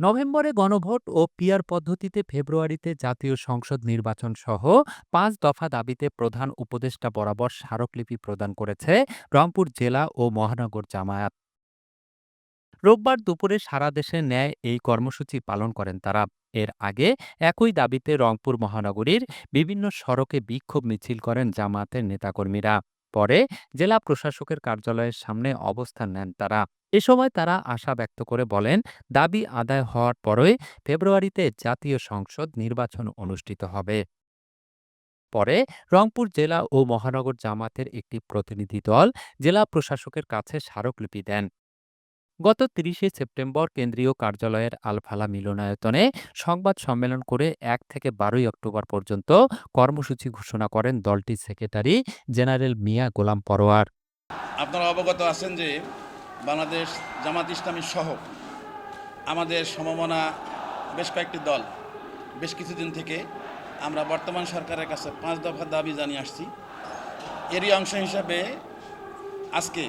নভেম্বরে গণভোট ও পিআর পদ্ধতিতে ফেব্রুয়ারিতে জাতীয় সংসদ নির্বাচন সহ ৫ দফা দাবিতে প্রধান উপদেষ্টা বরাবর স্মারকলিপি প্রদান করেছে রংপুর জেলা ও মহানগর জামায়াত। রোববার দুপুরে সারা দেশে ন্যায় এই কর্মসূচি পালন করেন তারা। এর আগে একই দাবিতে রংপুর মহানগরীর বিভিন্ন সড়কে বিক্ষোভ মিছিল করেন জামায়াতের নেতাকর্মীরা। পরে জেলা প্রশাসকের কার্যালয়ের সামনে অবস্থান নেন তারা। এ সময় তারা আশা ব্যক্ত করে বলেন, দাবি আদায় হওয়ার পরে ফেব্রুয়ারিতে জাতীয় সংসদ নির্বাচন অনুষ্ঠিত হবে। পরে রংপুর জেলা ও মহানগর জামায়াতের একটি প্রতিনিধি দল জেলা প্রশাসকের কাছে স্মারকলিপি দেন। গত ৩০শে সেপ্টেম্বর কেন্দ্রীয় কার্যালয়ের আলফালা মিলনায়তনে সংবাদ সম্মেলন করে ১ থেকে ১২ই অক্টোবর পর্যন্ত কর্মসূচি ঘোষণা করেন দলটির সেক্রেটারি জেনারেল মিয়া গোলাম পরোয়ার। আপনারা অবগত আছেন যে বাংলাদেশ জামাত ইসলামী সহ আমাদের সমমনা বেশ কয়েকটি দল বেশ কিছুদিন থেকে আমরা বর্তমান সরকারের কাছে ৫ দফা দাবি জানিয়ে আসছি। এরই অংশ হিসাবে আজকে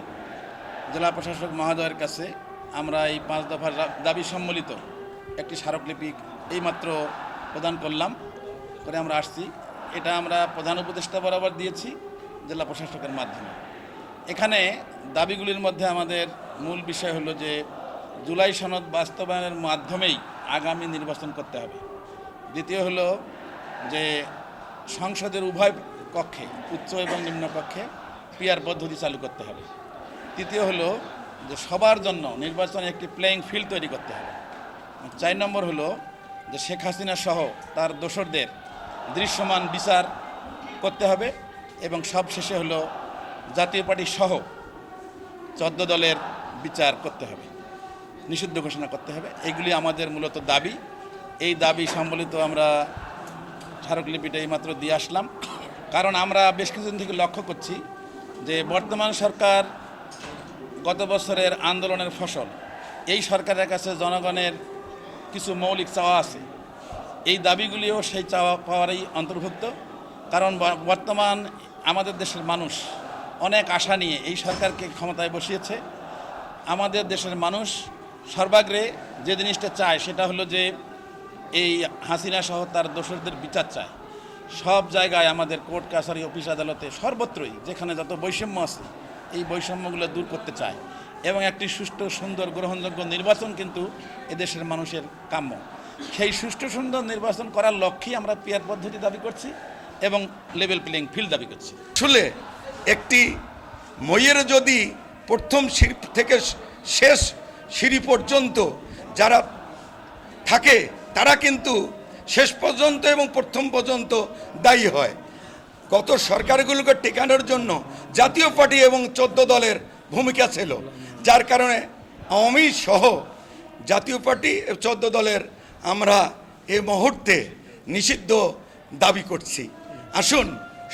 জেলা প্রশাসক মহোদয়ের কাছে আমরা এই ৫ দফার দাবি সম্বলিত একটি স্মারকলিপি এইমাত্র প্রদান করে আমরা আসছি। এটা আমরা প্রধান উপদেষ্টা বরাবর দিয়েছি জেলা প্রশাসকের মাধ্যমে। এখানে দাবিগুলির মধ্যে আমাদের মূল বিষয় হলো যে জুলাই সনদ বাস্তবায়নের মাধ্যমেই আগামী নির্বাচন করতে হবে। দ্বিতীয় হলো যে সংসদের উভয় কক্ষে, উচ্চ এবং নিম্ন কক্ষে পিআর পদ্ধতি চালু করতে হবে। তৃতীয় হলো যে সবার জন্য নির্বাচনে একটি প্লেয়িং ফিল্ড তৈরি করতে হবে। ৪ নম্বর হলো যে শেখ হাসিনা সহ তার দোসরদের দৃশ্যমান বিচার করতে হবে। এবং সবশেষে হলো জাতীয় পার্টি সহ ১৪ দলের বিচার করতে হবে, নিষিদ্ধ ঘোষণা করতে হবে। এগুলি আমাদের মূলত দাবি। এই দাবি সম্বলিত আমরা স্মারকলিপিটা এইমাত্র দিয়ে আসলাম। কারণ আমরা বেশ কিছুদিন থেকে লক্ষ্য করছি যে বর্তমান সরকার গত বছরের আন্দোলনের ফসল। এই সরকারের কাছে জনগণের কিছু মৌলিক চাওয়া আছে। এই দাবিগুলিও সেই চাওয়া পাওয়ারই অন্তর্ভুক্ত। কারণ বর্তমান আমাদের দেশের মানুষ অনেক আশা নিয়ে এই সরকারকে ক্ষমতায় বসিয়েছে। আমাদের দেশের মানুষ সর্বাগ্রে যে জিনিসটা চায় সেটা হলো যে এই হাসিনা সহ তার দোসরদের বিচার চায়। সব জায়গায় আমাদের কোর্ট কাছারি অফিস আদালতে সর্বত্রই যেখানে যত বৈষম্য আছে এই বৈষম্যগুলো দূর করতে চায়। এবং একটি সুষ্ঠু সুন্দর গ্রহণযোগ্য নির্বাচন কিন্তু এদেশের মানুষের কাম্য। সেই সুষ্ঠু সুন্দর নির্বাচন করার লক্ষ্যেই আমরা পিআর পদ্ধতি দাবি করছি এবং লেভেল প্লেইং ফিল্ড দাবি করছি। আসলে একটি মইয়ের যদি প্রথম সিঁড়ি থেকে শেষ সিঁড়ি পর্যন্ত যারা থাকে তারা কিন্তু শেষ পর্যন্ত এবং প্রথম পর্যন্ত দায়ী হয়। গত সরকারগুলোকে টেকানোর জন্য জাতীয় পার্টি এবং ১৪ দলের ভূমিকা ছিল, যার কারণে আওয়ামী সহ জাতীয় পার্টি ১৪ দলের আমরা এই মুহূর্তে নিষিদ্ধ দাবি করছি। আসুন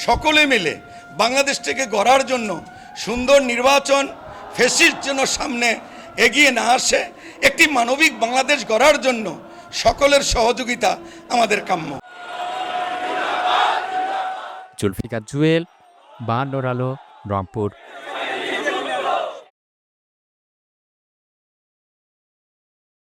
সকলে মিলে বাংলাদেশটাকে গড়ার জন্য সুন্দর নির্বাচন, ফ্যাসিস্ট যেন সামনে এগিয়ে না আসে, একটি মানবিক বাংলাদেশ গড়ার জন্য সকলের সহযোগিতা আমাদের কাম্য। জুলফিকার জুয়েল, ৫২ আলো, রংপুর।